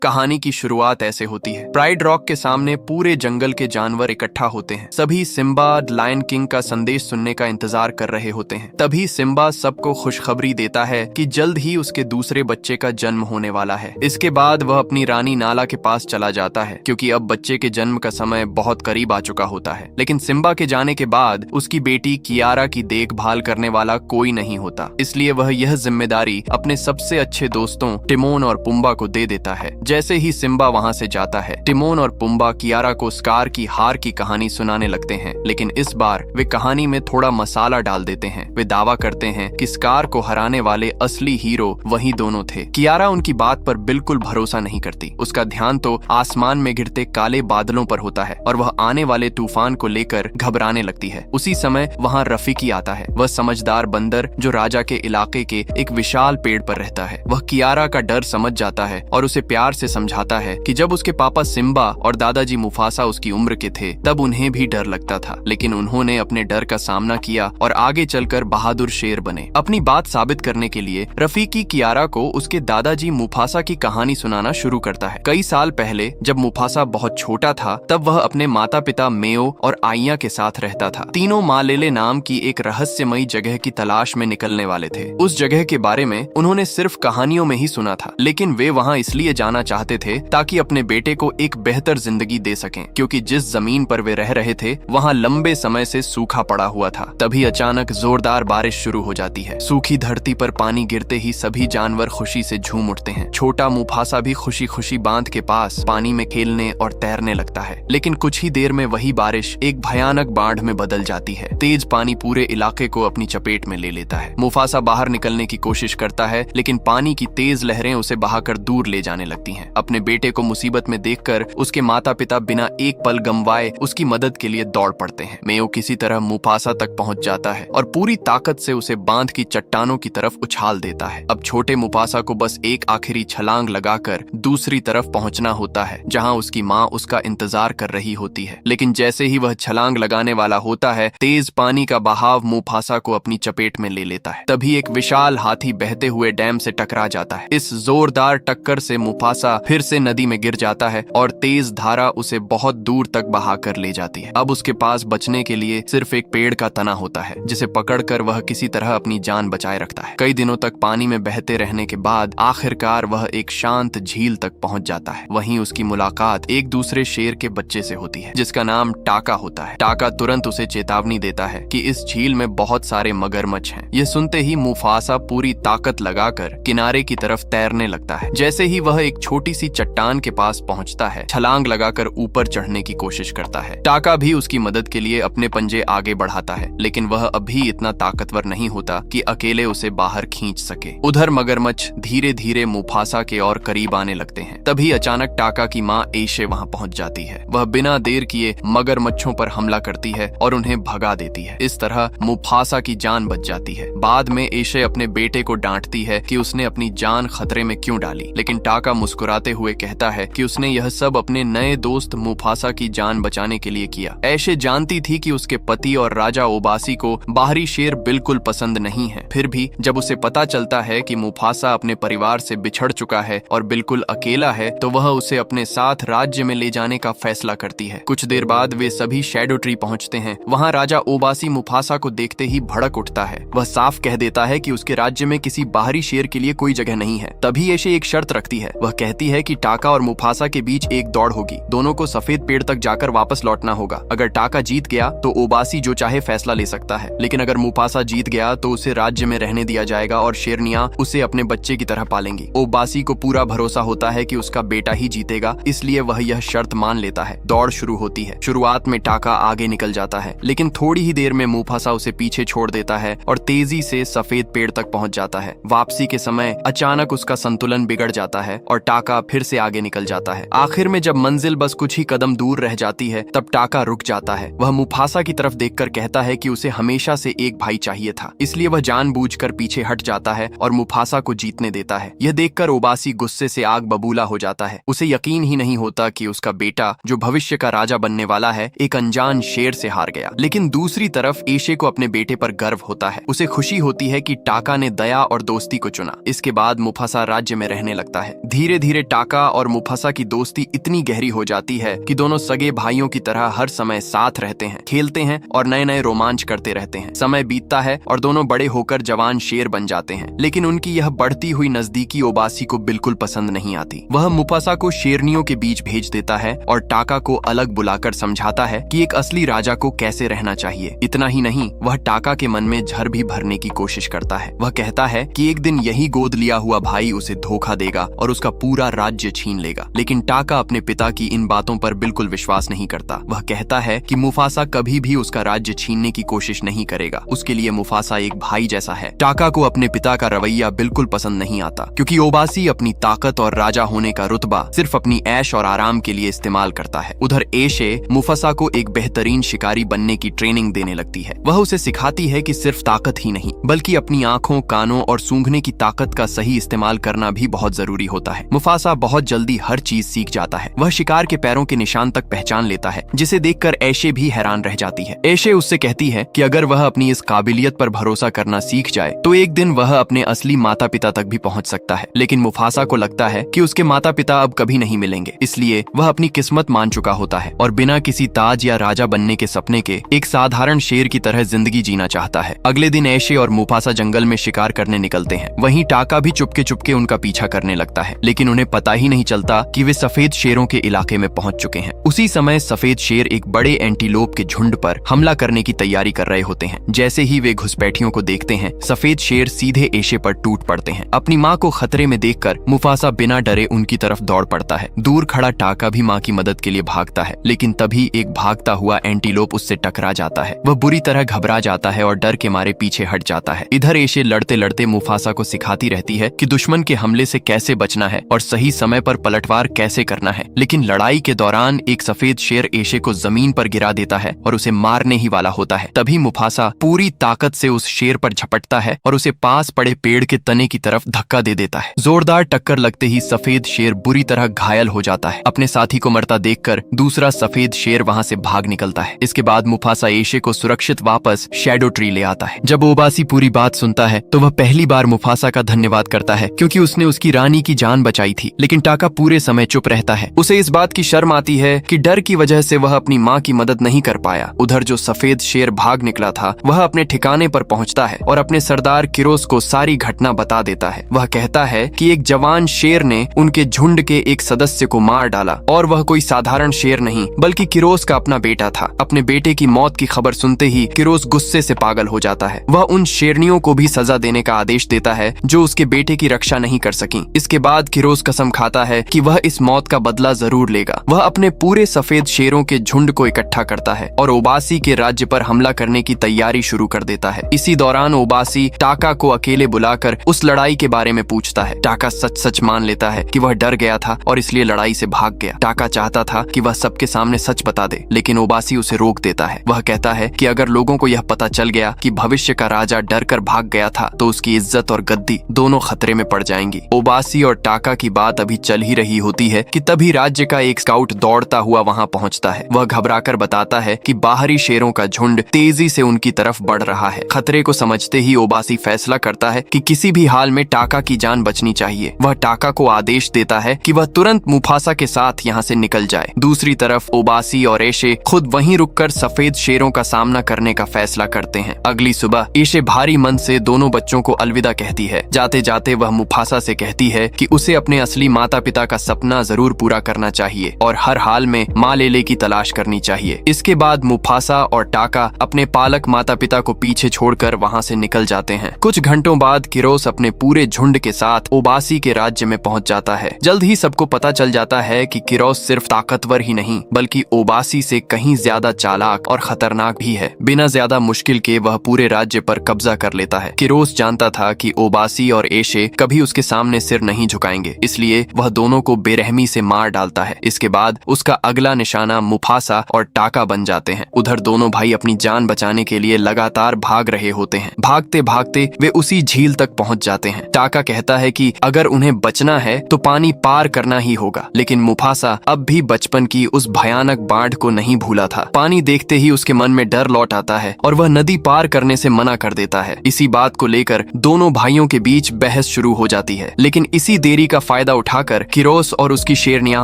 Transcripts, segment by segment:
कहानी की शुरुआत ऐसे होती है। प्राइड रॉक के सामने पूरे जंगल के जानवर इकट्ठा होते हैं। सभी सिम्बा लायन किंग का संदेश सुनने का इंतजार कर रहे होते हैं। तभी सिम्बा सबको खुशखबरी देता है कि जल्द ही उसके दूसरे बच्चे का जन्म होने वाला है। इसके बाद वह अपनी रानी नाला के पास चला जाता है, क्योंकि अब बच्चे के जन्म का समय बहुत करीब आ चुका होता है। लेकिन सिम्बा के जाने के बाद उसकी बेटी कियारा की देखभाल करने वाला कोई नहीं होता, इसलिए वह यह जिम्मेदारी अपने सबसे अच्छे दोस्तों टिमोन और पुम्बा को दे देता है। जैसे ही सिम्बा वहां से जाता है, टिमोन और पुम्बा कियारा को स्कार की हार की कहानी सुनाने लगते हैं। लेकिन इस बार वे कहानी में थोड़ा मसाला डाल देते हैं। वे दावा करते हैं कि स्कार को हराने वाले असली हीरो वही दोनों थे। कियारा उनकी बात पर बिल्कुल भरोसा नहीं करती। उसका ध्यान तो आसमान में गिरते काले बादलों पर होता है और वह आने वाले तूफान को लेकर घबराने लगती है। उसी समय वहाँ रफीकी आता है। वह समझदार बंदर जो राजा के इलाके के एक विशाल पेड़ पर रहता है। वह कियारा का डर समझ जाता है और उसे प्यार से समझाता है कि जब उसके पापा सिम्बा और दादाजी मुफासा उसकी उम्र के थे तब उन्हें भी डर लगता था, लेकिन उन्होंने अपने डर का सामना किया और आगे चलकर बहादुर शेर बने। अपनी बात साबित करने के लिए रफीकी कियारा को उसके दादाजी मुफासा की कहानी सुनाना शुरू करता है। कई साल पहले जब मुफासा बहुत छोटा था तब वह अपने माता पिता मेओ और आइया के साथ रहता था। तीनों मालेले नाम की एक रहस्यमयी जगह की तलाश में निकलने वाले थे। उस जगह के बारे में उन्होंने सिर्फ कहानियों में ही सुना था, लेकिन वे वहाँ इसलिए जाना चाहते थे ताकि अपने बेटे को एक बेहतर जिंदगी दे सकें, क्योंकि जिस जमीन पर वे रह रहे थे वहाँ लंबे समय से सूखा पड़ा हुआ था। तभी अचानक जोरदार बारिश शुरू हो जाती है। सूखी धरती पर पानी गिरते ही सभी जानवर खुशी से झूम उठते हैं। छोटा मुफासा भी खुशी खुशी बांध के पास पानी में खेलने और तैरने लगता है। लेकिन कुछ ही देर में वही बारिश एक भयानक बाढ़ में बदल जाती है। तेज पानी पूरे इलाके को अपनी चपेट में ले लेता है। मुफासा बाहर निकलने की कोशिश करता है, लेकिन पानी की तेज लहरें उसे बहाकर दूर ले जाने लगती हैं। अपने बेटे को मुसीबत में देखकर उसके माता पिता बिना एक पल गंवाए उसकी मदद के लिए दौड़ पड़ते हैं। मेओ किसी तरह मुफासा तक पहुंच जाता है और पूरी ताकत से उसे बांध की चट्टानों की तरफ उछाल देता है। अब छोटे मुफासा को बस एक आखिरी छलांग लगाकर दूसरी तरफ पहुंचना होता है, जहां उसकी माँ उसका इंतजार कर रही होती है। लेकिन जैसे ही वह छलांग लगाने वाला होता है, तेज पानी का बहाव मुफासा को अपनी चपेट में ले लेता है। तभी एक विशाल हाथी बहते हुए डैम से टकरा जाता है। इस जोरदार टक्कर से मुफासा फिर से नदी में गिर जाता है और तेज धारा उसे बहुत दूर तक बहा कर ले जाती है। अब उसके पास बचने के लिए सिर्फ एक पेड़ का तना होता है, जिसे पकड़कर वह किसी तरह अपनी जान बचाए रखता है। कई दिनों तक पानी में बहते रहने के बाद आखिरकार वह एक शांत झील तक पहुंच जाता है। वहीं उसकी मुलाकात एक दूसरे शेर के बच्चे से होती है, जिसका नाम टाका होता है। टाका तुरंत उसे चेतावनी देता है कि इस झील में बहुत सारे मगरमच्छ हैं। यह सुनते ही मुफासा पूरी ताकत लगाकर किनारे की तरफ तैरने लगता है। जैसे ही वह एक छोटी सी चट्टान के पास पहुंचता है, छलांग लगाकर ऊपर चढ़ने की कोशिश करता है। टाका भी उसकी मदद के लिए अपने पंजे आगे बढ़ाता है, लेकिन वह अभी इतना ताकतवर नहीं होता कि अकेले उसे बाहर खींच सके। उधर मगरमच्छ धीरे धीरे मुफासा के और करीब आने लगते हैं। तभी अचानक टाका की माँ एशे वहाँ पहुँच जाती है। वह बिना देर किए मगरमच्छों पर हमला करती है और उन्हें भगा देती है। इस तरह मुफासा की जान बच जाती है। बाद में एशे अपने बेटे को डांटती है कि उसने अपनी जान खतरे में क्यों डाली, लेकिन टाका मुस्कुराते हुए कहता है कि उसने यह सब अपने नए दोस्त मुफासा की जान बचाने के लिए किया। एशे जानती थी कि उसके पति और राजा ओबासी को बाहरी शेर बिल्कुल पसंद नहीं है। फिर भी जब उसे पता चलता है कि मुफासा अपने परिवार से बिछड़ चुका है और बिल्कुल अकेला है, तो वह उसे अपने साथ राज्य में ले जाने का फैसला करती है। कुछ देर बाद वे सभी शैडो ट्री पहुंचते हैं। वहाँ राजा ओबासी मुफासा को देखते ही भड़क उठता है। वह साफ कह देता है कि उसके राज्य में किसी बाहरी शेर के लिए कोई जगह नहीं है। तभी एशे एक शर्त रखती है। वह कहती है कि टाका और मुफासा के बीच एक दौड़ होगी। दोनों को सफेद पेड़ तक जाकर वापस लौटना होगा। अगर टाका जीत गया तो ओबासी जो चाहे फैसला ले सकता है, लेकिन अगर मुफासा जीत गया तो उसे राज्य में रहने दिया जाएगा और शेरनियां उसे अपने बच्चे की तरह पालेंगी। ओबासी को पूरा भरोसा होता है कि उसका बेटा ही जीतेगा, इसलिए वह यह शर्त मान लेता है। दौड़ शुरू होती है। शुरुआत में टाका आगे निकल जाता है, लेकिन थोड़ी ही देर में मुफासा उसे पीछे छोड़ देता है और तेजी से सफेद पेड़ तक पहुंच जाता है। वापसी के समय अचानक उसका संतुलन बिगड़ जाता है और टाका फिर से आगे निकल जाता है। आखिर में जब मंजिल बस कुछ ही कदम दूर रह जाती है, तब टाका रुक जाता है। वह मुफासा की तरफ देखकर कहता है कि उसे हमेशा से एक भाई चाहिए था, इसलिए वह जानबूझकर पीछे हट जाता है और मुफासा को जीतने देता है। यह देखकर ओबासी गुस्से से आग बबूला हो जाता है। उसे यकीन ही नहीं होता कि उसका बेटा, जो भविष्य का राजा बनने वाला है, एक अनजान शेर से हार गया। लेकिन दूसरी तरफ एशे को अपने बेटे पर गर्व होता है। उसे खुशी होती है कि टाका ने दया और दोस्ती को चुना। इसके बाद मुफासा राज्य में रहने लगता है। धीरे धीरे धीरे टाका और मुफासा की दोस्ती इतनी गहरी हो जाती है कि दोनों सगे भाइयों की तरह हर समय साथ रहते हैं, खेलते हैं और नए नए रोमांच करते रहते हैं। समय बीतता है और दोनों बड़े होकर जवान शेर बन जाते हैं, लेकिन उनकी यह बढ़ती हुई नजदीकी ओबासी को बिल्कुल पसंद नहीं आती। वह मुफासा को शेरनियों के बीच भेज देता है और टाका को अलग बुलाकर समझाता है कि एक असली राजा को कैसे रहना चाहिए। इतना ही नहीं, वह टाका के मन में झर भी भरने की कोशिश करता है। वह कहता है कि एक दिन यही गोद लिया हुआ भाई उसे धोखा देगा और उसका पूरा राज्य छीन लेगा। लेकिन टाका अपने पिता की इन बातों पर बिल्कुल विश्वास नहीं करता। वह कहता है कि मुफासा कभी भी उसका राज्य छीनने की कोशिश नहीं करेगा। उसके लिए मुफासा एक भाई जैसा है। टाका को अपने पिता का रवैया बिल्कुल पसंद नहीं आता, क्योंकि ओबासी अपनी ताकत और राजा होने का रुतबा सिर्फ अपनी ऐश और आराम के लिए इस्तेमाल करता है। उधर एशे मुफासा को एक बेहतरीन शिकारी बनने की ट्रेनिंग देने लगती है। वह उसे सिखाती है कि सिर्फ ताकत ही नहीं, बल्कि अपनी आंखों, कानों और सूंघने की ताकत का सही इस्तेमाल करना भी बहुत जरूरी होता है। मुफासा बहुत जल्दी हर चीज सीख जाता है। वह शिकार के पैरों के निशान तक पहचान लेता है, जिसे देखकर एशे भी हैरान रह जाती है। एशे उससे कहती है कि अगर वह अपनी इस काबिलियत पर भरोसा करना सीख जाए तो एक दिन वह अपने असली माता पिता तक भी पहुंच सकता है। लेकिन मुफासा को लगता है कि उसके माता पिता अब कभी नहीं मिलेंगे, इसलिए वह अपनी किस्मत मान चुका होता है और बिना किसी ताज या राजा बनने के सपने के एक साधारण शेर की तरह जिंदगी जीना चाहता है। अगले दिन एशे और मुफासा जंगल में शिकार करने निकलते हैं। वहीं टाका भी चुपके चुपके उनका पीछा करने लगता है, लेकिन उन्हें पता ही नहीं चलता कि वे सफेद शेरों के इलाके में पहुंच चुके हैं। उसी समय सफेद शेर एक बड़े एंटीलोप के झुंड पर हमला करने की तैयारी कर रहे होते हैं। जैसे ही वे घुसपैठियों को देखते हैं, सफेद शेर सीधे एशे पर टूट पड़ते हैं। अपनी माँ को खतरे में देखकर मुफासा बिना डरे उनकी तरफ दौड़ पड़ता है। दूर खड़ा टाका भी माँ की मदद के लिए भागता है, लेकिन तभी एक भागता हुआ एंटीलोप उससे टकरा जाता है। वह बुरी तरह घबरा जाता है और डर के मारे पीछे हट जाता है। इधर एशे लड़ते लड़ते मुफासा को सिखाती रहती है कि दुश्मन के हमले से कैसे बचना है और सही समय पर पलटवार कैसे करना है। लेकिन लड़ाई के दौरान एक सफेद शेर एशे को जमीन पर गिरा देता है और उसे मारने ही वाला होता है। तभी मुफासा पूरी ताकत से उस शेर पर झपटता है और उसे पास पड़े पेड़ के तने की तरफ धक्का दे देता है। जोरदार टक्कर लगते ही सफेद शेर बुरी तरह घायल हो जाता है। अपने साथी को मरता देखकर दूसरा सफेद शेर वहां से भाग निकलता है। इसके बाद मुफासा एशे को सुरक्षित वापस शैडो ट्री ले आता है। जब ओबासी पूरी बात सुनता है तो वह पहली बार मुफासा का धन्यवाद करता है, क्योंकि उसने उसकी रानी की जान बचाई थी। लेकिन टाका पूरे समय चुप रहता है। उसे इस बात की शर्म आती है कि डर की वजह से वह अपनी माँ की मदद नहीं कर पाया। उधर जो सफेद शेर भाग निकला था, वह अपने ठिकाने पर पहुंचता है और अपने सरदार किरोस को सारी घटना बता देता है। वह कहता है कि एक जवान शेर ने उनके झुंड के एक सदस्य को मार डाला और वह कोई साधारण शेर नहीं, बल्कि किरोस का अपना बेटा था। अपने बेटे की मौत की खबर सुनते ही किरोस गुस्से से पागल हो जाता है। वह उन शेरनियों को भी सजा देने का आदेश देता है जो उसके बेटे की रक्षा नहीं कर सकी। इसके बाद किरोस कसम खाता है कि वह इस मौत का बदला जरूर लेगा। वह अपने पूरे सफेद शेरों के झुंड को इकट्ठा करता है और ओबासी के राज्य पर हमला करने की तैयारी शुरू कर देता है। इसी दौरान ओबासी टाका को अकेले बुलाकर उस लड़ाई के बारे में पूछता है। टाका सच सच मान लेता है कि वह डर गया था और इसलिए लड़ाई से भाग गया। टाका चाहता था कि वह सबके सामने सच बता दे, लेकिन ओबासी उसे रोक देता है। वह कहता है कि अगर लोगों को यह पता चल गया कि भविष्य का राजा डर कर भाग गया था तो उसकी इज्जत और गद्दी दोनों खतरे में पड़ जाएंगी। ओबासी और टाका की बात अभी चल ही रही होती है कि तभी राज्य का एक स्काउट दौड़ता हुआ वहां पहुंचता है। वह घबराकर बताता है कि बाहरी शेरों का झुंड तेजी से उनकी तरफ बढ़ रहा है। खतरे को समझते ही ओबासी फैसला करता है कि किसी भी हाल में टाका की जान बचनी चाहिए। वह टाका को आदेश देता है कि वह तुरंत मुफासा के साथ यहाँ से निकल जाए। दूसरी तरफ ओबासी और एशे खुद वहीं रुककर सफेद शेरों का सामना करने का फैसला करते हैं। अगली सुबह एशे भारी मन से दोनों बच्चों को अलविदा कहती है। जाते जाते वह मुफासा से कहती है कि उसे अपने असली माता पिता का सपना जरूर पूरा करना चाहिए और हर हाल में माँ लेले की तलाश करनी चाहिए। इसके बाद मुफासा और टाका अपने पालक माता पिता को पीछे छोड़कर वहाँ से निकल जाते हैं। कुछ घंटों बाद किरोस अपने पूरे झुंड के साथ ओबासी के राज्य में पहुँच जाता है। जल्द ही सबको पता चल जाता है कि किरोस सिर्फ ताकतवर ही नहीं, बल्कि ओबासी से कहीं ज्यादा चालाक और खतरनाक भी है। बिना ज्यादा मुश्किल के वह पूरे राज्य पर कब्जा कर लेता है। किरोस जानता था कि ओबासी और एशे कभी उसके सामने सिर नहीं झुकाएंगे, इसलिए वह दोनों को बेरहमी से मार डालता है। इसके बाद उसका अगला निशाना मुफासा और टाका बन जाते हैं। उधर दोनों भाई अपनी जान बचाने के लिए लगातार भाग रहे होते हैं। भागते भागते वे उसी झील तक पहुंच जाते हैं। टाका कहता है कि अगर उन्हें बचना है तो पानी पार करना ही होगा, लेकिन मुफासा अब भी बचपन की उस भयानक बाढ़ को नहीं भूला था। पानी देखते ही उसके मन में डर लौट आता है और वह नदी पार करने से मना कर देता है। इसी बात को लेकर दोनों भाइयों के बीच बहस शुरू हो जाती है, लेकिन इसी देरी का फायदा फायदा उठाकर किरोस और उसकी शेरनियां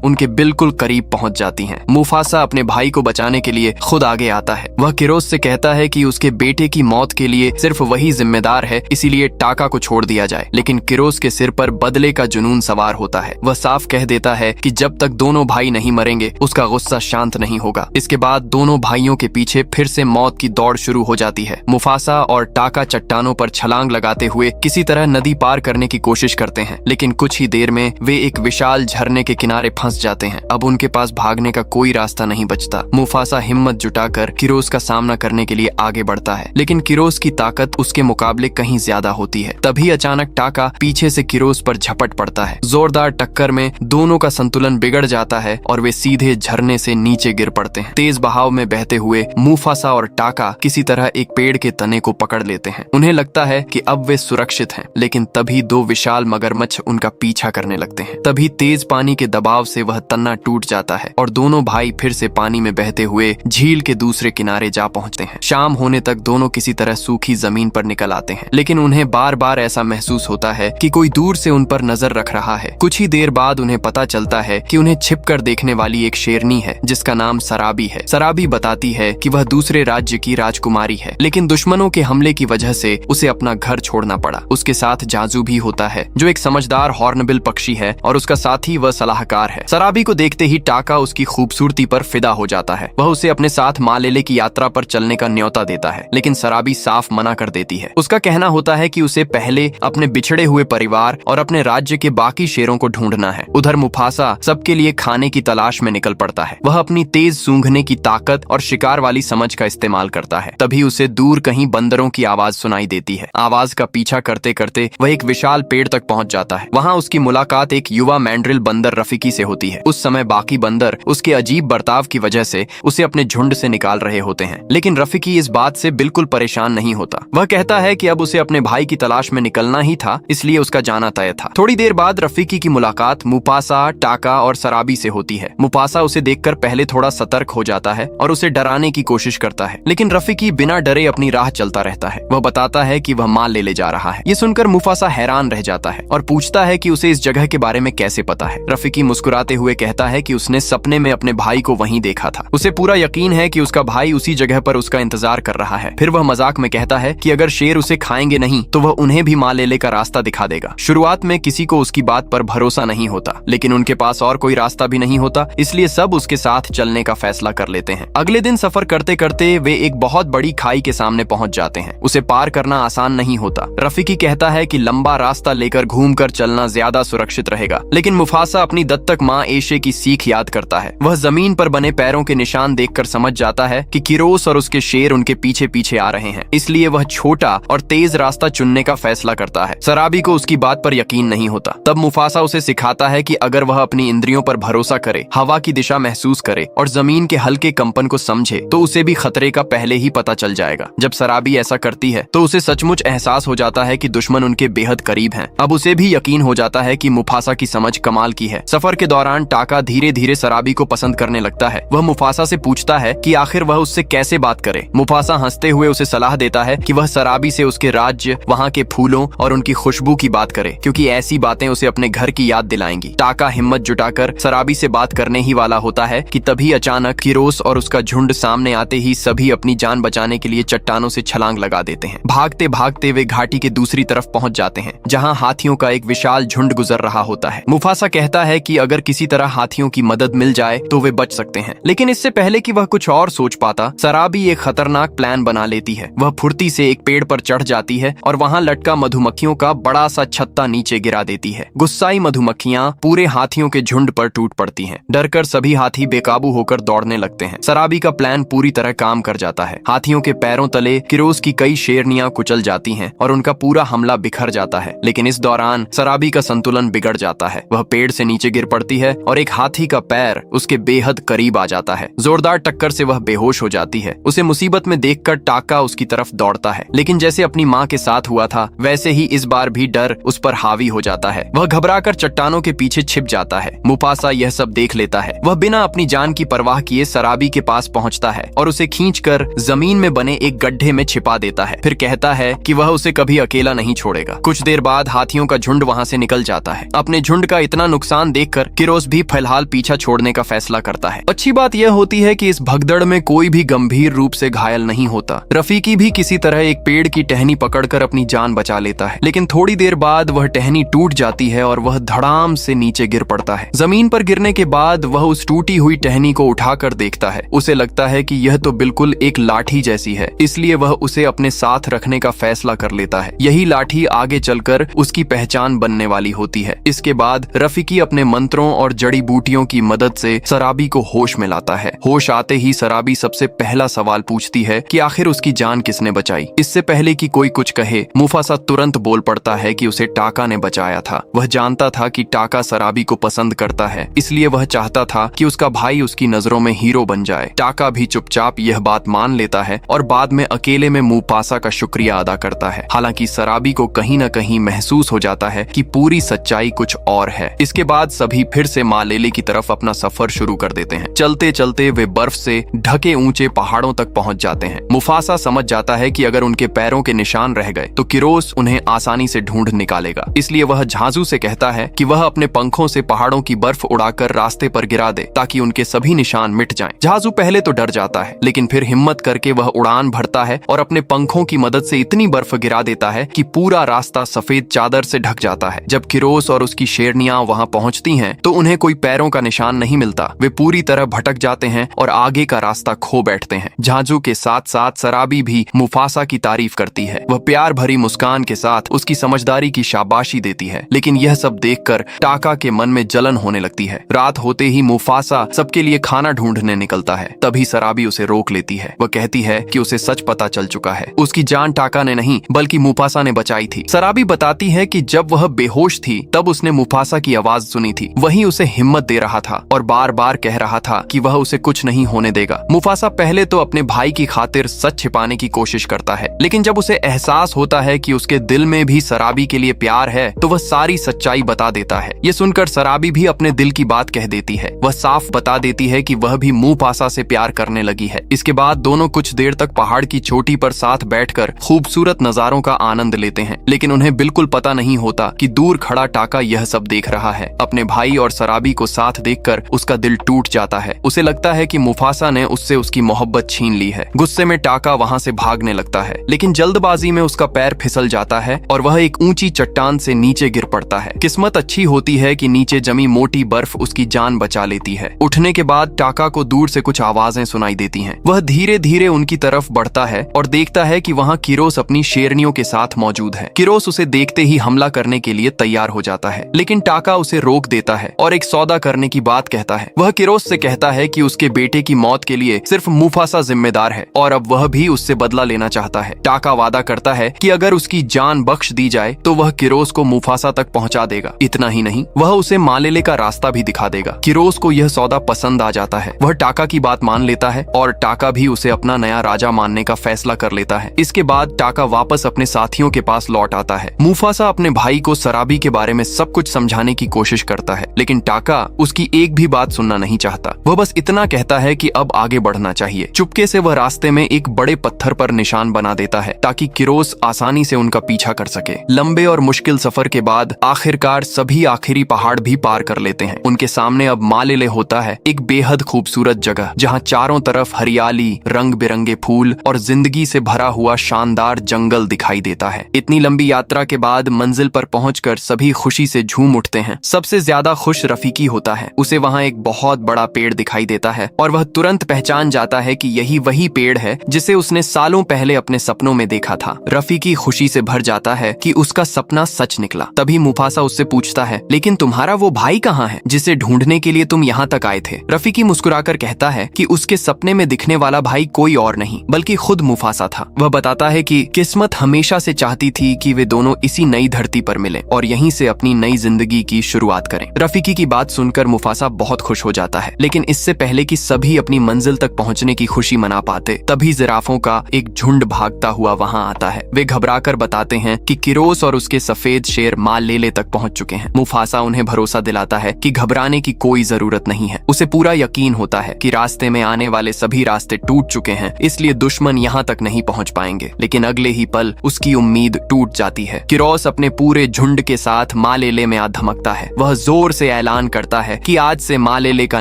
उनके बिल्कुल करीब पहुंच जाती हैं। मुफासा अपने भाई को बचाने के लिए खुद आगे आता है। वह किरोस से कहता है कि उसके बेटे की मौत के लिए सिर्फ वही जिम्मेदार है, इसीलिए टाका को छोड़ दिया जाए। लेकिन किरोस के सिर पर बदले का जुनून सवार होता है। वह साफ कह देता है कि जब तक दोनों भाई नहीं मरेंगे उसका गुस्सा शांत नहीं होगा। इसके बाद दोनों भाइयों के पीछे फिर से मौत की दौड़ शुरू हो जाती है। मुफासा और टाका चट्टानों पर छलांग लगाते हुए किसी तरह नदी पार करने की कोशिश करते हैं, लेकिन कुछ ही देर में वे एक विशाल झरने के किनारे फंस जाते हैं। अब उनके पास भागने का कोई रास्ता नहीं बचता। मुफासा हिम्मत जुटाकर किरोस का सामना करने के लिए आगे बढ़ता है, लेकिन किरोस की ताकत उसके मुकाबले कहीं ज्यादा होती है। तभी अचानक टाका पीछे से किरोस पर झपट पड़ता है। जोरदार टक्कर में दोनों का संतुलन बिगड़ जाता है और वे सीधे झरने से नीचे गिर पड़ते हैं। तेज बहाव में बहते हुए मुफासा और टाका किसी तरह एक पेड़ के तने को पकड़ लेते हैं। उन्हें लगता है कि अब वे सुरक्षित हैं, लेकिन तभी दो विशाल मगरमच्छ उनका पीछा करने लगते हैं। तभी तेज पानी के दबाव से वह तन्ना टूट जाता है और दोनों भाई फिर से पानी में बहते हुए झील के दूसरे किनारे जा पहुंचते हैं। शाम होने तक दोनों किसी तरह सूखी जमीन पर निकल आते हैं, लेकिन उन्हें बार बार ऐसा महसूस होता है कि कोई दूर से उन पर नजर रख रहा है। कुछ ही देर बाद उन्हें पता चलता है कि उन्हें छिपकर देखने वाली एक शेरनी है जिसका नाम सराबी है। सराबी बताती है कि वह दूसरे राज्य की राजकुमारी है, लेकिन दुश्मनों के हमले की वजह से उसे अपना घर छोड़ना पड़ा। उसके साथ जाजू भी होता है जो एक समझदार हॉर्नबिल पक्षी है और उसका साथी वह सलाहकार है। सराबी को देखते ही टाका उसकी खूबसूरती पर फिदा हो जाता है। वह उसे अपने साथ मालेले की यात्रा पर चलने का न्योता देता है, लेकिन सराबी साफ मना कर देती है। उसका कहना होता है कि उसे पहले अपने बिछड़े हुए परिवार और अपने राज्य के बाकी शेरों को ढूंढना है। उधर मुफासा सबके लिए खाने की तलाश में निकल पड़ता है। वह अपनी तेज सूंघने की ताकत और शिकार वाली समझ का इस्तेमाल करता है। तभी उसे दूर कहीं बंदरों की आवाज सुनाई देती है। आवाज का पीछा करते करते वह एक विशाल पेड़ तक पहुंच जाता है। वहां उसकी मुलाकात एक युवा मैंड्रिल बंदर रफीकी से होती है। उस समय बाकी बंदर उसके अजीब बर्ताव की वजह से उसे अपने झुंड से निकाल रहे होते हैं, लेकिन रफीकी इस बात से बिल्कुल परेशान नहीं होता। वह कहता है कि अब उसे अपने भाई की तलाश में निकलना ही था, इसलिए उसका जाना तय था। थोड़ी देर बाद रफीकी की मुलाकात मुफासा, टाका और सराबी से होती है। मुफासा उसे देखकर पहले थोड़ा सतर्क हो जाता है और उसे डराने की कोशिश करता है, लेकिन रफीकी बिना डरे अपनी राह चलता रहता है। वह बताता है कि वह माल ले जा रहा है। ये सुनकर मुफासा हैरान रह जाता है और पूछता है कि उसे इस जगह के बारे में कैसे पता है। रफीकी मुस्कुराते हुए कहता है कि उसने सपने में अपने भाई को वहीं देखा था। उसे पूरा यकीन है कि उसका भाई उसी जगह पर उसका इंतजार कर रहा है। फिर वह मजाक में कहता है कि अगर शेर उसे खाएंगे नहीं तो वह उन्हें भी मालेले का रास्ता दिखा देगा। शुरुआत में किसी को उसकी बात पर भरोसा नहीं होता, लेकिन उनके पास और कोई रास्ता भी नहीं होता, इसलिए सब उसके साथ चलने का फैसला कर लेते हैं। अगले दिन सफर करते करते वे एक बहुत बड़ी खाई के सामने पहुंच जाते हैं। उसे पार करना आसान नहीं होता। रफीकी कहता है कि लंबा रास्ता लेकर घूमकर चलना ज्यादा सुरक्षित रहेगा, लेकिन मुफासा अपनी दत्तक माँ एशे की सीख याद करता है। वह जमीन पर बने पैरों के निशान देखकर समझ जाता है कि किरोस और उसके शेर उनके पीछे पीछे आ रहे हैं, इसलिए वह छोटा और तेज रास्ता चुनने का फैसला करता है। सराबी को उसकी बात पर यकीन नहीं होता। तब मुफासा उसे सिखाता है कि अगर वह अपनी इंद्रियों पर भरोसा करे, हवा की दिशा महसूस करे और जमीन के हल्के कंपन को समझे तो उसे भी खतरे का पहले ही पता चल जाएगा। जब सराबी ऐसा करती है तो उसे सचमुच एहसास हो जाता है कि दुश्मन उनके बेहद करीब हैं। अब उसे भी यकीन हो जाता है कि मुफासा की समझ कमाल की है। सफर के दौरान टाका धीरे धीरे सराबी को पसंद करने लगता है। वह मुफासा से पूछता है कि आखिर वह उससे कैसे बात करे। मुफासा हंसते हुए उसे सलाह देता है कि वह सराबी से उसके राज्य, वहाँ के फूलों और उनकी खुशबू की बात करे, क्योंकि ऐसी बातें उसे अपने घर की याद दिलाएंगी। टाका हिम्मत जुटाकर सराबी से बात करने ही वाला होता है कि तभी अचानक किरोस और उसका झुंड सामने आते ही सभी अपनी जान बचाने के लिए चट्टानों से छलांग लगा देते हैं। भागते भागते वे घाटी के दूसरी तरफ पहुंच जाते हैं, जहां हाथियों का एक विशाल झुंड गुजर रहा होता है। मुफासा कहता है कि अगर किसी तरह हाथियों की मदद मिल जाए तो वे बच सकते हैं, लेकिन इससे पहले कि वह कुछ और सोच पाता, सराबी एक खतरनाक प्लान बना लेती है। वह फुर्ती से एक पेड़ पर चढ़ जाती है और वहां लटका मधुमक्खियों का बड़ा सा छत्ता नीचे गिरा देती है। गुस्साई मधुमक्खियां पूरे हाथियों के झुंड पर टूट पड़ती हैं। डरकर सभी हाथी बेकाबू होकर दौड़ने लगते हैं। सराबी का प्लान पूरी तरह काम कर जाता है। हाथियों के पैरों तले किरोस की कई शेरनियां कुचल जाती हैं और उनका पूरा हमला बिखर जाता है, लेकिन इस दौरान सराबी का संतुलन बिगड़ जाता है। वह पेड़ से नीचे गिर पड़ती है और एक हाथी का पैर उसके बेहद करीब आ जाता है। जोरदार टक्कर से वह बेहोश हो जाती है। उसे मुसीबत में देखकर टाका उसकी तरफ दौड़ता है, लेकिन जैसे अपनी माँ के साथ हुआ था वैसे ही इस बार भी डर उस पर हावी हो जाता है। वह घबराकर चट्टानों के पीछे छिप जाता है। मुफासा यह सब देख लेता है। वह बिना अपनी जान की परवाह किए सराबी के पास पहुंचता है और उसे खींचकर जमीन में बने एक गड्ढे में छिपा देता है। फिर कहता है कि वह उसे कभी अकेला नहीं छोड़ेगा। कुछ देर बाद हाथियों का झुंड वहां से निकल जाता है। जाता है। अपने झुंड का इतना नुकसान देखकर किरोस भी फिलहाल पीछा छोड़ने का फैसला करता है। अच्छी बात यह होती है कि इस भगदड़ में कोई भी गंभीर रूप से घायल नहीं होता। रफीकी भी किसी तरह एक पेड़ की टहनी पकड़कर अपनी जान बचा लेता है, लेकिन थोड़ी देर बाद वह टहनी टूट जाती है और वह धड़ाम से नीचे गिर पड़ता है। जमीन पर गिरने के बाद वह उस टूटी हुई टहनी को उठाकर देखता है। उसे लगता है कि यह तो बिल्कुल एक लाठी जैसी है, इसलिए वह उसे अपने साथ रखने का फैसला कर लेता है। यही लाठी आगे चलकर उसकी पहचान बनने वाली होती है। इसके बाद रफीकी अपने मंत्रों और जड़ी बूटियों की मदद से सराबी को होश में लाता है। होश आते ही सराबी सबसे पहला सवाल पूछती है कि आखिर उसकी जान किसने बचाई। इससे पहले कि कोई कुछ कहे, मुफासा तुरंत बोल पड़ता है कि उसे टाका ने बचाया था। वह जानता था कि टाका सराबी को पसंद करता है, इसलिए वह चाहता था कि उसका भाई उसकी नजरों में हीरो बन जाए। टाका भी चुपचाप यह बात मान लेता है और बाद में अकेले में मुफासा का शुक्रिया अदा करता है। हालांकि सराबी को कहीं न कहीं महसूस हो जाता है कि पूरी सच्चाई कुछ और है। इसके बाद सभी फिर से मालेले की तरफ अपना सफर शुरू कर देते हैं। चलते चलते वे बर्फ से ढके ऊंचे पहाड़ों तक पहुंच जाते हैं। मुफासा समझ जाता है कि अगर उनके पैरों के निशान रह गए तो किरोस उन्हें आसानी से ढूंढ निकालेगा। इसलिए वह झांझू से कहता है कि वह अपने पंखों से पहाड़ों की बर्फ उड़ाकर रास्ते पर गिरा दे ताकि उनके सभी निशान मिट जाएं। झांझू पहले तो डर जाता है, लेकिन फिर हिम्मत करके वह उड़ान भरता है और अपने पंखों की मदद से इतनी बर्फ गिरा देता है कि पूरा रास्ता सफेद चादर से ढक जाता है। जब किरोस और उसकी शेरनियां वहां पहुंचती हैं तो उन्हें कोई पैरों का निशान नहीं मिलता। वे पूरी तरह भटक जाते हैं और आगे का रास्ता खो बैठते हैं। झांझू के साथ साथ सराबी भी मुफासा की तारीफ करती है। वह प्यार भरी मुस्कान के साथ उसकी समझदारी की शाबाशी देती है, लेकिन यह सब देखकर टाका के मन में जलन होने लगती है। रात होते ही मुफासा सबके लिए खाना ढूंढने निकलता है। तभी सराबी उसे रोक लेती है। वह कहती है कि उसे सच पता चल चुका है, उसकी जान टाका ने नहीं बल्कि मुफासा ने बचाई थी। सराबी बताती है कि जब वह बेहोश थी तब उसने मुफासा की आवाज सुनी थी। वही उसे हिम्मत दे रहा था और बार बार कह रहा था कि वह उसे कुछ नहीं होने देगा। मुफासा पहले तो अपने भाई की खातिर सच छिपाने की कोशिश करता है, लेकिन जब उसे एहसास होता है कि उसके दिल में भी सराबी के लिए प्यार है तो वह सारी सच्चाई बता देता है। ये सुनकर सराबी भी अपने दिल की बात कह देती है। वह साफ बता देती है कि वह भी मुफासा से प्यार करने लगी है। इसके बाद दोनों कुछ देर तक पहाड़ की चोटी पर साथ बैठकर खूबसूरत नजारों का आनंद लेते हैं, लेकिन उन्हें बिल्कुल पता नहीं होता कि दूर खड़ा टाका यह सब देख रहा है। अपने भाई और सराबी को साथ देखकर उसका दिल टूट जाता है। उसे लगता है कि मुफासा ने उससे उसकी मोहब्बत छीन ली है। गुस्से में टाका वहां से भागने लगता है, लेकिन जल्दबाजी में उसका पैर फिसल जाता है और वह एक ऊंची चट्टान से नीचे गिर पड़ता है। किस्मत अच्छी होती है कि नीचे जमी मोटी बर्फ उसकी जान बचा लेती है। उठने के बाद टाका को दूर से कुछ आवाजें सुनाई देती हैं। वह धीरे धीरे उनकी तरफ बढ़ता है और देखता है कि वहां किरोस अपनी शेरनियों के साथ मौजूद है। किरोस उसे देखते ही हमला करने के लिए तैयार हो जाता है, लेकिन टाका उसे रोक देता है और एक सौदा करने की बात कहता है। वह किरोस से कहता है कि उसके बेटे की मौत के लिए सिर्फ मुफासा जिम्मेदार है और अब वह भी उससे बदला लेना चाहता है। टाका वादा करता है कि अगर उसकी जान बख्श दी जाए तो वह किरोस को मुफासा तक पहुंचा देगा। इतना ही नहीं, वह उसे मालेले का रास्ता भी दिखा देगा। किरोस को यह सौदा पसंद आ जाता है। वह टाका की बात मान लेता है और टाका भी उसे अपना नया राजा मानने का फैसला कर लेता है। इसके बाद टाका वापस अपने साथियों के पास लौट आता है। मुफासा अपने भाई को सराबी के बारे में सब कुछ समझाने की कोशिश करता है, लेकिन टाका उसकी एक भी बात सुनना नहीं चाहता। वह बस इतना कहता है कि अब आगे बढ़ना चाहिए। चुपके से वह रास्ते में एक बड़े पत्थर पर निशान बना देता है ताकि किरोस आसानी से उनका पीछा कर सके। लंबे और मुश्किल सफर के बाद आखिरकार सभी आखिरी पहाड़ भी पार कर लेते हैं। उनके सामने अब मालेले होता है, एक बेहद खूबसूरत जगह जहाँ चारों तरफ हरियाली, रंग बिरंगे फूल और जिंदगी से भरा हुआ शानदार जंगल दिखाई देता है। इतनी लंबी यात्रा के बाद मंजिल पर पहुंचकर सभी खुशी से झूम उठते हैं। सबसे ज्यादा खुश रफीकी होता है। उसे वहाँ एक बहुत बड़ा पेड़ दिखाई देता है और वह तुरंत पहचान जाता है कि यही वही पेड़ है जिसे उसने सालों पहले अपने सपनों में देखा था। रफीकी खुशी से भर जाता है कि उसका सपना सच निकला। तभी मुफासा उससे पूछता है, लेकिन तुम्हारा वो भाई कहाँ है जिसे ढूंढने के लिए तुम यहाँ तक आए थे? रफीकी मुस्कुराकर कहता है कि उसके सपने में दिखने वाला भाई कोई और नहीं बल्कि खुद मुफासा था। वह बताता है कि किस्मत हमेशा से चाहती थी कि वे दोनों इसी नई धरती पर मिलें और यहीं से अपनी नई जिंदगी की शुरुआत करें। रफीकी की बात सुनकर मुफासा बहुत खुश हो जाता है, लेकिन इससे पहले कि सभी अपनी मंजिल तक पहुंचने की खुशी मना पाते, तभी जिराफों का एक झुंड भागता हुआ वहां आता है। वे घबराकर बताते हैं कि किरोस और उसके सफेद शेर मालेले तक पहुंच चुके हैं। मुफासा उन्हें भरोसा दिलाता है कि घबराने की कोई जरूरत नहीं है। उसे पूरा यकीन होता है कि रास्ते में आने वाले सभी रास्ते टूट चुके हैं, इसलिए दुश्मन यहाँ तक नहीं पहुंच पाएंगे। लेकिन अगले ही पल उसकी उम्मीद टूट जाती है। किरोस अपने पूरे झुंड के साथ साथ मालेले में आ धमकता है। वह जोर से ऐलान करता है कि आज से मालेले का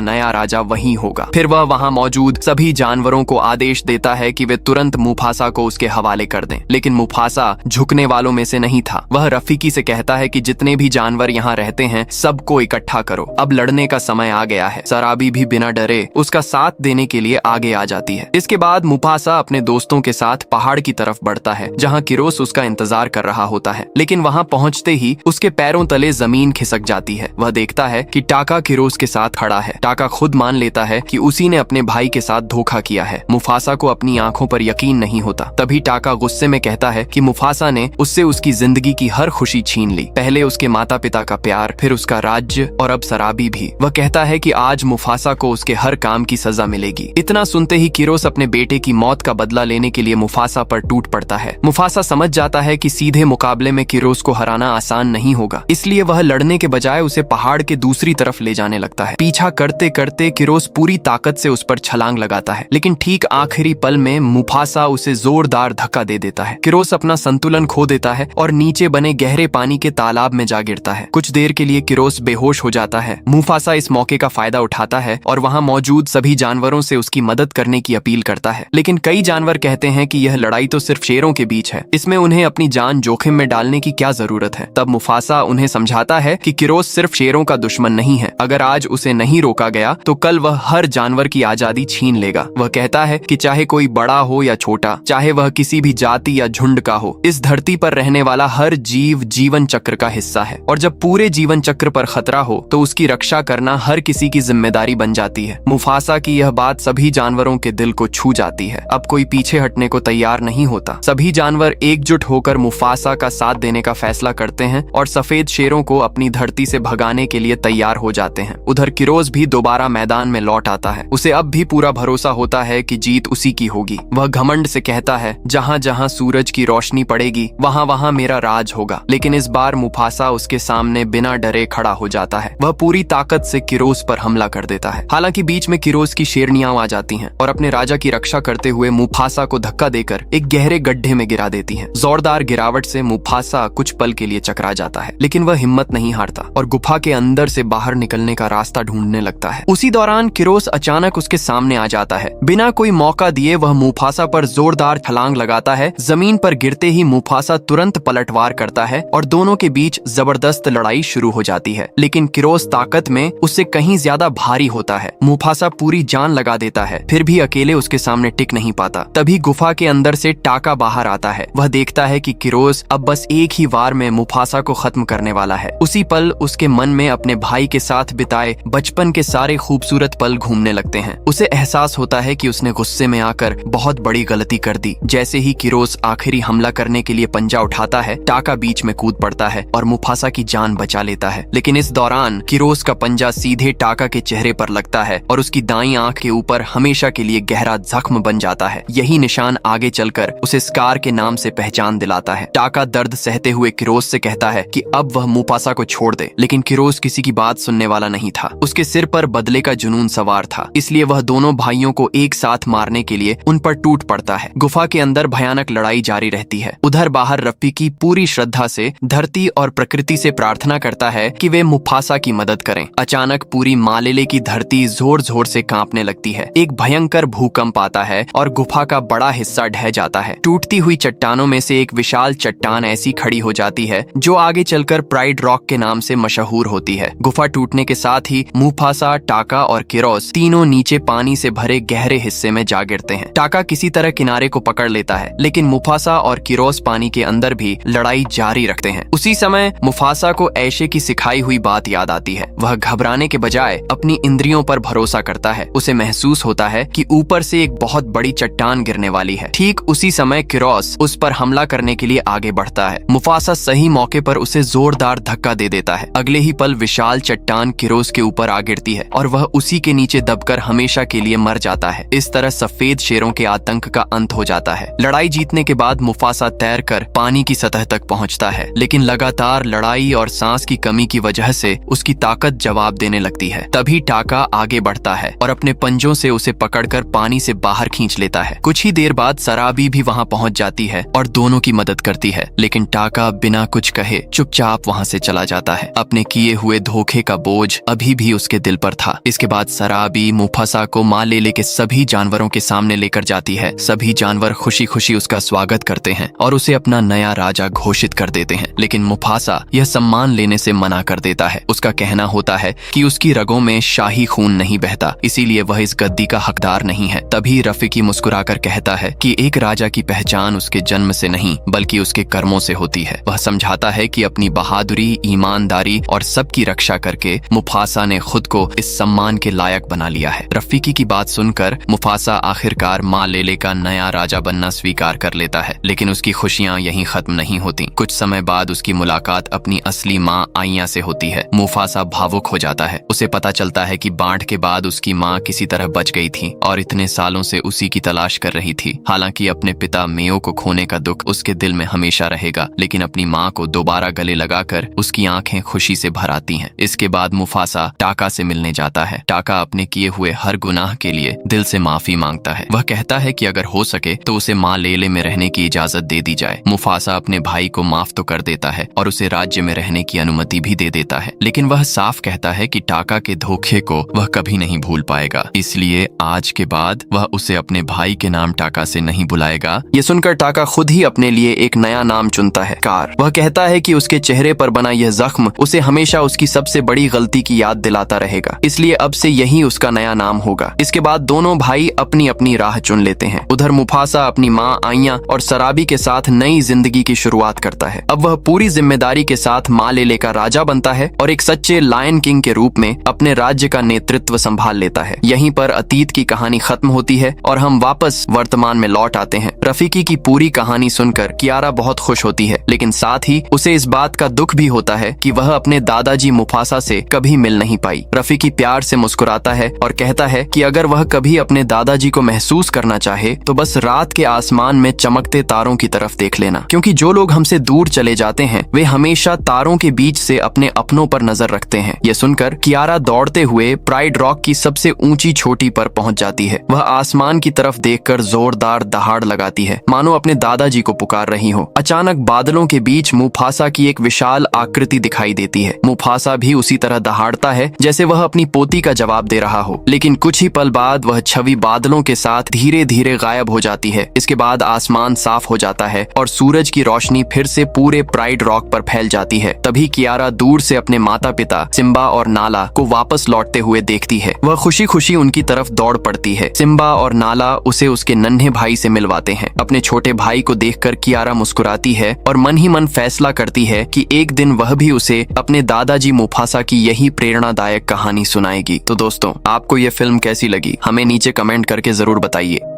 नया राजा वही होगा। फिर वह वहां मौजूद सभी जानवरों को आदेश देता है कि वे तुरंत मुफासा को उसके हवाले कर दें, लेकिन मुफासा झुकने वालों में से नहीं था। वह रफीकी से कहता है कि जितने भी जानवर यहाँ रहते हैं सबको इकट्ठा करो, अब लड़ने का समय आ गया है। सराबी भी बिना डरे उसका साथ देने के लिए आगे आ जाती है। इसके बाद मुफासा अपने दोस्तों के साथ पहाड़ की तरफ बढ़ता है जहाँ किरोस उसका इंतजार कर रहा होता है, लेकिन वहाँ पहुँचते ही उसके पैरों तले जमीन खिसक जाती है। वह देखता है कि टाका किरोस के साथ खड़ा है। टाका खुद मान लेता है कि उसी ने अपने भाई के साथ धोखा किया है। मुफासा को अपनी आंखों पर यकीन नहीं होता। तभी टाका गुस्से में कहता है कि मुफासा ने उससे उसकी जिंदगी की हर खुशी छीन ली, पहले उसके माता पिता का प्यार, फिर उसका राज्य और अब सराबी भी। वह कहता है कि आज मुफासा को उसके हर काम की सजा मिलेगी। इतना सुनते ही किरोस अपने बेटे की मौत का बदला लेने के लिए मुफासा पर टूट पड़ता है। मुफासा समझ जाता है कि सीधे मुकाबले में किरोस को हराना आसान नहीं होगा, इसलिए वह लड़ने के बजाय उसे पहाड़ के दूसरी तरफ ले जाने लगता है। पीछा करते करते किरोस पूरी ताकत से उस पर छलांग लगाता है, लेकिन ठीक आखिरी पल में मुफासा उसे जोरदार धक्का दे देता है। किरोस अपना संतुलन खो देता है और नीचे बने गहरे पानी के तालाब में जा गिरता है। कुछ देर के लिए किरोस बेहोश हो जाता है। मुफासा इस मौके का फायदा उठाता है और वहाँ मौजूद सभी जानवरों से उसकी मदद करने की अपील करता है, लेकिन कई जानवर कहते हैं कि यह लड़ाई तो सिर्फ शेरों के बीच है, इसमें उन्हें अपनी जान जोखिम में डालने की क्या जरूरत है। तब मुफासा उन्हें समझाता है कि किरोस सिर्फ शेरों का दुश्मन नहीं है, अगर आज उसे नहीं रोका गया तो कल वह हर जानवर की आजादी छीन लेगा। वह कहता है कि चाहे कोई बड़ा हो या छोटा, चाहे वह किसी भी जाति या झुंड का हो, इस धरती पर रहने वाला हर जीव जीवन चक्र का हिस्सा है और जब पूरे जीवन चक्र पर खतरा हो तो उसकी रक्षा करना हर किसी की जिम्मेदारी बन जाती है। मुफासा की यह बात सभी जानवरों के दिल को छू जाती है। अब कोई पीछे हटने को तैयार नहीं होता। सभी जानवर एकजुट होकर मुफासा का साथ देने का फैसला करते हैं और सफेद शेरों को अपनी धरती से भगाने के लिए तैयार हो जाते हैं। उधर किरोस भी दोबारा मैदान में लौट आता है। उसे अब भी पूरा भरोसा होता है कि जीत उसी की होगी। वह घमंड से कहता है, जहाँ जहाँ सूरज की रोशनी पड़ेगी वहाँ वहाँ मेरा राज होगा। लेकिन इस बार मुफासा उसके सामने बिना डरे खड़ा हो जाता है। वह पूरी ताकत से किरोस पर हमला कर देता है। हालांकि बीच में किरोस की शेरनियां आ जाती हैं और अपने राजा की रक्षा करते हुए मुफासा को धक्का देकर एक गहरे गड्ढे में गिरा देती हैं। जोरदार गिरावट से मुफासा कुछ पल के लिए चकरा जाता है, लेकिन वह हिम्मत नहीं हारता और गुफा के अंदर से बाहर निकलने का रास्ता ढूंढने लगता है। उसी दौरान किरोस अचानक उसके सामने आ जाता है। बिना कोई मौका दिए वह मुफासा पर जोरदार छलांग लगाता है। जमीन पर गिरते ही मुफासा तुरंत पलटवार करता है और दोनों के बीच जबरदस्त लड़ाई शुरू हो जाती है, लेकिन किरोस ताकत में उससे कहीं ज्यादा भारी होता है। मुफासा पूरी जान लगा देता है, फिर भी अकेले उसके सामने टिक नहीं पाता। तभी गुफा के अंदर से टाका बाहर आता है। वह देखता है कि किरोस अब बस एक ही वार में मुफासा को खत्म करने वाला है। उसी पल उसके मन में अपने भाई के साथ बिताए बचपन के सारे खूबसूरत पल घूमने लगते हैं। उसे एहसास होता है कि उसने गुस्से में आकर बहुत बड़ी गलती कर दी। जैसे ही किरोस आखिरी हमला करने के लिए पंजा उठाता है, टाका बीच में कूद पड़ता है और मुफासा की जान बचा लेता है। लेकिन इस दौरान किरोस का पंजा सीधे टाका के चेहरे पर लगता है और उसकी दाईं आंख के ऊपर हमेशा के लिए गहरा जख्म बन जाता है। यही निशान आगे चलकर उसे स्कार के नाम से पहचान दिलाता है। टाका दर्द सहते हुए किरोस से कहता है कि अब वह मुफासा को छोड़ दे, लेकिन किरोस किसी की बात सुनने वाला नहीं था। उसके सिर पर बदले का जुनून सवार था, इसलिए वह दोनों भाइयों को एक साथ मारने के लिए उन पर टूट पड़ता है। गुफा के अंदर भयानक लड़ाई जारी रहती है। उधर बाहर रफीकी पूरी श्रद्धा से धरती और प्रकृति से प्रार्थना करता है कि वे मुफासा की मदद करें। अचानक पूरी मालेले की धरती जोर जोर से कांपने लगती है। एक भयंकर भूकंप आता है और गुफा का बड़ा हिस्सा ढह जाता है। टूटती हुई चट्टानों में से एक विशाल चट्टान ऐसी खड़ी हो जाती है जो आगे चलकर प्राइड रॉक के नाम से मशहूर होती है। गुफा टूटने के साथ ही मुफासा, टाका और किरोस तीनों नीचे पानी से भरे गहरे हिस्से में जा गिरते हैं। टाका किसी तरह किनारे को पकड़ लेता है, लेकिन मुफासा और किरोस पानी के अंदर भी लड़ाई जारी रखते हैं। उसी समय मुफासा को ऐशे की सिखाई हुई बात याद आती है। वह घबराने के बजाय अपनी इंद्रियों पर भरोसा करता है। उसे महसूस होता है कि ऊपर से एक बहुत बड़ी चट्टान गिरने वाली है। ठीक उसी समय किरोस उस पर हमला करने के लिए आगे बढ़ता है। मुफासा सही मौके पर उसे जोरदार धक्का दे देता है। अगले ही पल विशाल चट्टान किरोस के ऊपर आ गिरती है और वह उसी के नीचे दबकर हमेशा के लिए मर जाता है। इस तरह सफेद शेरों के आतंक का अंत हो जाता है। लड़ाई जीतने के बाद मुफासा तैरकर पानी की सतह तक पहुंचता है, लेकिन लगातार लड़ाई और सांस की कमी की वजह से उसकी ताकत जवाब देने लगती है। तभी टाका आगे बढ़ता है और अपने पंजों से उसे पकड़कर पानी से बाहर खींच लेता है। कुछ ही देर बाद सराबी भी वहां पहुंच जाती है और दोनों की मदद करती है, लेकिन टाका बिना कुछ कहे चुपचाप चुपचाप वहाँ से चला जाता है। अपने किए हुए धोखे का बोझ अभी भी उसके दिल पर था। इसके बाद सराबी मुफासा को माँ लेले के सभी जानवरों के सामने लेकर जाती है। सभी जानवर खुशी खुशी उसका स्वागत करते हैं और उसे अपना नया राजा घोषित कर देते हैं। लेकिन मुफासा यह सम्मान लेने से मना कर देता है। उसका कहना होता है कि उसकी रगों में शाही खून नहीं बहता, इसीलिए वह इस गद्दी का हकदार नहीं है। तभी रफीकी मुस्कुराकर कहता है कि एक राजा की पहचान उसके जन्म से नहीं बल्कि उसके कर्मों से होती है। वह समझाता है कि अपनी बहादुरी, ईमानदारी और सबकी रक्षा करके मुफासा ने खुद को इस सम्मान के लायक बना लिया है। रफीकी की बात सुनकर मुफासा आखिरकार माँ लेले का नया राजा बनना स्वीकार कर लेता है। लेकिन उसकी खुशियाँ यहीं खत्म नहीं होती। कुछ समय बाद उसकी मुलाकात अपनी असली माँ आइया से होती है। मुफासा भावुक हो जाता है। उसे पता चलता है कि बाढ़ के बाद उसकी माँ किसी तरह बच गई थी और इतने सालों से उसी की तलाश कर रही थी। हालांकि अपने पिता मेयो को खोने का दुख उसके दिल में हमेशा रहेगा, लेकिन अपनी माँ को दोबारा गले लगाकर उसकी आंखें खुशी से भर आती हैं। इसके बाद मुफासा टाका से मिलने जाता है। टाका अपने किए हुए हर गुनाह के लिए दिल से माफी मांगता है। वह कहता है कि अगर हो सके तो उसे माँ लेले में रहने की इजाजत दे दी जाए। मुफासा अपने भाई को माफ तो कर देता है और उसे राज्य में रहने की अनुमति भी दे देता है, लेकिन वह साफ कहता है कि टाका के धोखे को वह कभी नहीं भूल पाएगा। इसलिए आज के बाद वह उसे अपने भाई के नाम टाका से नहीं बुलाएगा। ये सुनकर टाका खुद ही अपने लिए एक नया नाम चुनता है, कार। वह कहता है कि उसके चेहरे पर बना यह जख्म उसे हमेशा उसकी सबसे बड़ी गलती की याद दिलाता रहेगा, इसलिए अब से यही उसका नया नाम होगा। इसके बाद दोनों भाई अपनी अपनी राह चुन लेते हैं। उधर मुफासा अपनी माँ आइया और सराबी के साथ नई जिंदगी की शुरुआत करता है। अब वह पूरी जिम्मेदारी के साथ माँ लेले का राजा बनता है और एक सच्चे लायन किंग के रूप में अपने राज्य का नेतृत्व संभाल लेता है। यहीं पर अतीत की कहानी खत्म होती है और हम वापस वर्तमान में लौट आते हैं। रफीकी की पूरी कहानी सुनकर कियारा बहुत खुश होती है, लेकिन साथ ही उसे इस बात का दुख भी होता है कि वह अपने दादाजी मुफासा से कभी मिल नहीं पाई। रफीकी प्यार से मुस्कुराता है और कहता है कि अगर वह कभी अपने दादाजी को महसूस करना चाहे तो बस रात के आसमान में चमकते तारों की तरफ देख लेना, क्योंकि जो लोग हमसे दूर चले जाते हैं वे हमेशा तारों के बीच से अपने अपनों पर नजर रखते हैं। यह सुनकर कियारा दौड़ते हुए प्राइड रॉक की सबसे ऊंची चोटी पर पहुंच जाती है। वह आसमान की तरफ देखकर जोरदार दहाड़ लगाती है, मानो अपने दादाजी को पुकार रही हो। अचानक बादलों के बीच मुफासा की एक विशाल आकृति दिखाई देती है। मुफासा भी उसी तरह दहाड़ता है जैसे वह अपनी पोती का जवाब दे रहा हो, लेकिन कुछ ही पल बाद वह छवि बादलों के साथ धीरे धीरे गायब हो जाती है। इसके बाद आसमान साफ हो जाता है और सूरज की रोशनी फिर से पूरे प्राइड रॉक पर फैल जाती है। तभी कियारा दूर से अपने माता पिता सिम्बा और नाला को वापस लौटते हुए देखती है। वह खुशी खुशी उनकी तरफ दौड़ पड़ती है। सिम्बा और नाला उसे उसके नन्हे भाई से मिलवाते हैं। अपने छोटे भाई को देखकर कियारा मुस्कुराती है और मन ही मन फैसला करती है कि एक दिन वह भी उसे अपने दादाजी मुफासा की यही प्रेरणादायक कहानी सुनाएगी। तो दोस्तों, आपको यह फिल्म कैसी लगी हमें नीचे कमेंट करके जरूर बताइए।